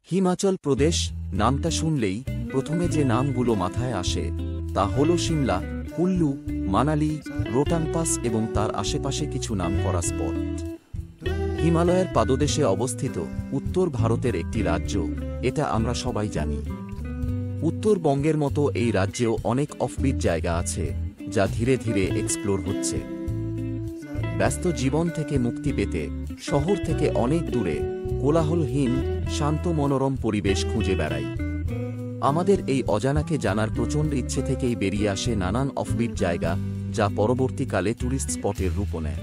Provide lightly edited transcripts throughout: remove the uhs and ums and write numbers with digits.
হিমাচল প্রদেশ নামটা শুনলেই প্রথমে যে নামগুলো মাথায় আসে তা হল সিমলা, কুল্লু, মানালি, রোহতাং পাস এবং তার আশেপাশে কিছু নামকরা স্পট। হিমালয়ের পাদদেশে অবস্থিত উত্তর ভারতের একটি রাজ্য, এটা আমরা সবাই জানি। উত্তরবঙ্গের মতো এই রাজ্যেও অনেক অফবিট জায়গা আছে যা ধীরে ধীরে এক্সপ্লোর হচ্ছে। ব্যস্ত জীবন থেকে মুক্তি পেতে শহর থেকে অনেক দূরে কোলাহলহীন শান্ত মনোরম পরিবেশ খুঁজে বেড়াই। আমাদের এই অজানাকে জানার প্রচণ্ড ইচ্ছে থেকেই বেরিয়ে আসে নানান অফবিট জায়গা, যা পরবর্তীকালে ট্যুরিস্ট স্পটের রূপ নেয়।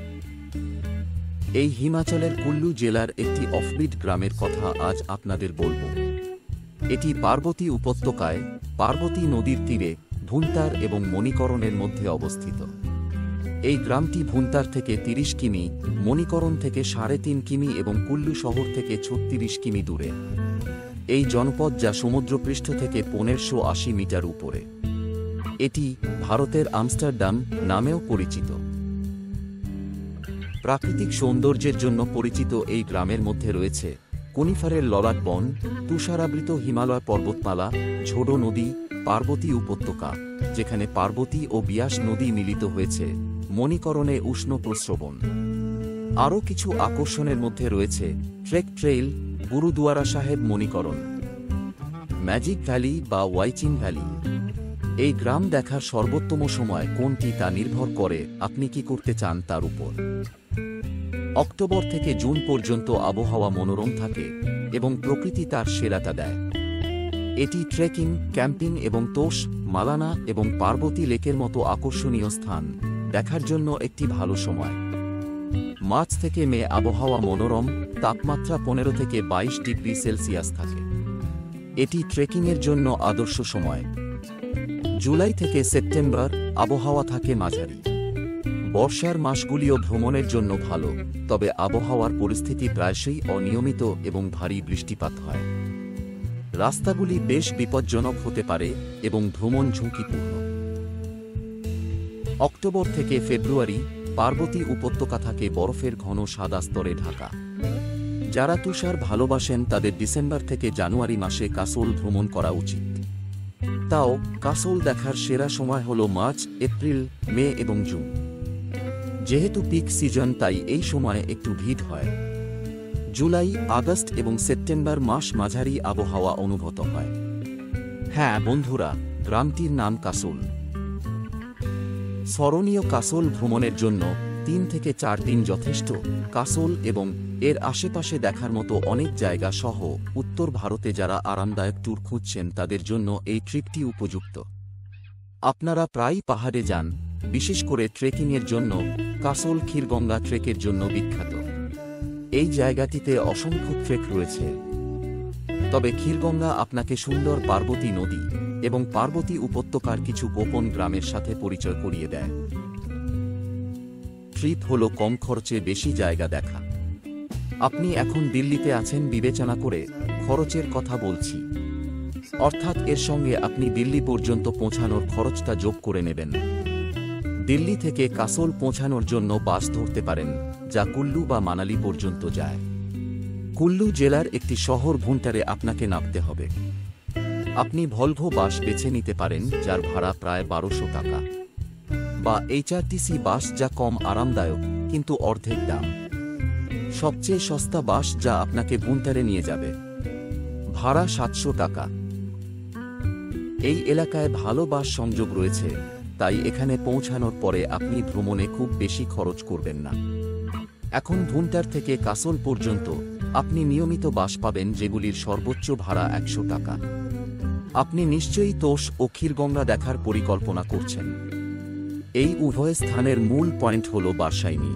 এই হিমাচলের কুল্লু জেলার একটি অফবিট গ্রামের কথা আজ আপনাদের বলবো। এটি পার্বতী উপত্যকায় পার্বতী নদীর তীরে ভুন্তার এবং মণিকরণের মধ্যে অবস্থিত। এই গ্রামটি ভুন্তার থেকে ৩০ কিমি, মণিকরণ থেকে ৩.৫ কিমি এবং কুল্লু শহর থেকে ৩৬ কিমি দূরে। এই জনপদ যা সমুদ্রপৃষ্ঠ থেকে ১৫৮০ মিটার উপরে। এটি ভারতের আমস্টারডাম নামেও পরিচিত। প্রাকৃতিক সৌন্দর্যের জন্য পরিচিত এই গ্রামের মধ্যে রয়েছে কনিফারের ললাট বন, তুষারাবৃত হিমালয় পর্বতমালা, ঝোড়ো নদী, পার্বতী উপত্যকা যেখানে পার্বতী ও বিয়াস নদী মিলিত হয়েছে, মণিকরণে উষ্ণ প্রস্রবণ। আরও কিছু আকর্ষণের মধ্যে রয়েছে ট্রেক ট্রেইল, গুরুদুয়ারা সাহেব মণিকরণ, ম্যাজিক ভ্যালি বা ওয়াইচিং ভ্যালি। এই গ্রাম দেখার সর্বোত্তম সময় কোনটি তা নির্ভর করে আপনি কি করতে চান তার উপর। অক্টোবর থেকে জুন পর্যন্ত আবহাওয়া মনোরম থাকে এবং প্রকৃতি তার সেরাটা দেয়। এটি ট্রেকিং, ক্যাম্পিং এবং তোষ, মালানা এবং পার্বতী লেকের মতো আকর্ষণীয় স্থান দেখার জন্য একটি ভালো সময়। মার্চ থেকে মে আবহাওয়া মনোরম, তাপমাত্রা ১৫ থেকে ২২ ডিগ্রি সেলসিয়াস থাকে। এটি ট্রেকিংয়ের জন্য আদর্শ সময়। জুলাই থেকে সেপ্টেম্বর আবহাওয়া থাকে মাঝারি। বর্ষার মাসগুলিও ভ্রমণের জন্য ভালো, তবে আবহাওয়ার পরিস্থিতি প্রায়শই অনিয়মিত এবং ভারী বৃষ্টিপাত হয়। রাস্তাগুলি বেশ বিপজ্জনক হতে পারে এবং ভ্রমণ ঝুঁকিপূর্ণ। অক্টোবর থেকে ফেব্রুয়ারি পার্বতী উপত্যকা থাকে বরফের ঘন সাদা স্তরে ঢাকা। যারা তুষার ভালোবাসেন তাদের ডিসেম্বর থেকে জানুয়ারি মাসে কাসোল ভ্রমণ করা উচিত। তাও কাসোল দেখার সেরা সময় হল মার্চ, এপ্রিল, মে এবং জুন। যেহেতু পিক সিজন তাই এই সময়ে একটু ভিড় হয়। জুলাই, আগস্ট এবং সেপ্টেম্বর মাস মাঝারি আবহাওয়া অনুভূত হয়। হ্যাঁ বন্ধুরা, গ্রামটির নাম কাসোল। স্মরণীয় কাসোল ভ্রমণের জন্য ৩ থেকে ৪ দিন যথেষ্ট। কাসোল এবং এর আশেপাশে দেখার মতো অনেক জায়গা সহ উত্তর ভারতে যারা আরামদায়ক ট্যুর খুঁজছেন তাদের জন্য এই ট্রিপটি উপযুক্ত। আপনারা প্রায়ই পাহাড়ে যান, বিশেষ করে ট্রেকিংয়ের জন্য। কাসোল ক্ষীরগঙ্গা ট্রেকের জন্য বিখ্যাত। এই জায়গাটিতে অসংখ্য ট্রেক রয়েছে, তবে ক্ষীরগঙ্গা আপনাকে সুন্দর পার্বতী নদী এবং পার্বতী উপত্যকার কিছু গোপন গ্রামের সাথে পরিচয় করিয়ে দেয়। ট্রিপ হল কম খরচে বেশি জায়গা দেখা। আপনি এখন দিল্লিতে আছেন বিবেচনা করে খরচের কথা বলছি, অর্থাৎ এর সঙ্গে আপনি দিল্লি পর্যন্ত পৌঁছানোর খরচটা যোগ করে নেবেন। দিল্লি থেকে কাসোল পৌঁছানোর জন্য বাস ধরতে পারেন, যা কুল্লু বা মানালি পর্যন্ত যায়। কুল্লু জেলার একটি শহর ভুন্টারে আপনাকে নামতে হবে। আপনি ভলভো বাস বেছে নিতে পারেন, যার ভাড়া প্রায় ১২০০ টাকা, বা এইচআরটিসি বাস যা কম আরামদায়ক কিন্তু অর্ধেক দাম। সবচেয়ে সস্তা বাস যা আপনাকে ভুন্টারে নিয়ে যাবে, ভাড়া ৭০০ টাকা। এই এলাকায় ভালো বাস সংযোগ রয়েছে, তাই এখানে পৌঁছানোর পরে আপনি ভ্রমণে খুব বেশি খরচ করবেন না। এখন ভুন্টার থেকে কাসোল পর্যন্ত আপনি নিয়মিত বাস পাবেন, যেগুলির সর্বোচ্চ ভাড়া ১০০ টাকা। আপনি নিশ্চয়ই তোষ ও ক্ষীরগঙ্গা দেখার পরিকল্পনা করছেন। এই উভয় স্থানের মূল পয়েন্ট হল বারসাইনি।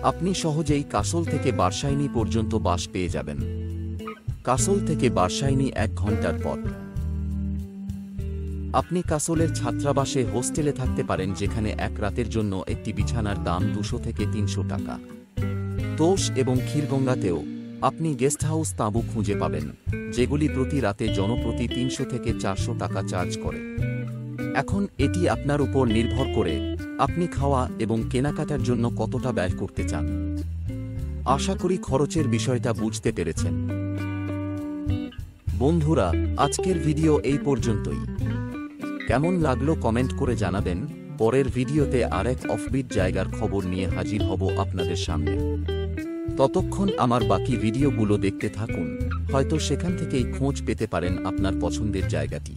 আপনি সহজেই কাসল থেকে বারসাইনি পর্যন্ত বাস পেয়ে যাবেন। কাসল থেকে বারসাইনি 1 ঘন্টার পথ। আপনি কাসলের ছাত্রাবাসে হোস্টেলে থাকতে পারেন, যেখানে 1 রাতের জন্য একটি বিছানার দাম 200 থেকে 300 টাকা। তোষ এবং ক্ষীরগঙ্গাতেও আপনি গেস্ট হাউস তাঁবু খুঁজে পাবেন, যেগুলি প্রতি রাতে জনপ্রতি 300 থেকে 400 টাকা চার্জ করে। এখন এটি আপনার উপর নির্ভর করে আপনি খাওয়া এবং কেনাকাটার জন্য কতটা ব্যয় করতে চান। আশা করি খরচের বিষয়টা বুঝতে পেরেছেন। বন্ধুরা, আজকের ভিডিও এই পর্যন্তই। কেমন লাগলো কমেন্ট করে জানাবেন। পরের ভিডিওতে আরেক অফবিট জায়গার খবর নিয়ে হাজির হব আপনাদের সামনে। ততক্ষণ আমার বাকি ভিডিওগুলো দেখতে থাকুন, হয়তো সেখান থেকেই খোঁজ পেতে পারেন আপনার পছন্দের জায়গাটি।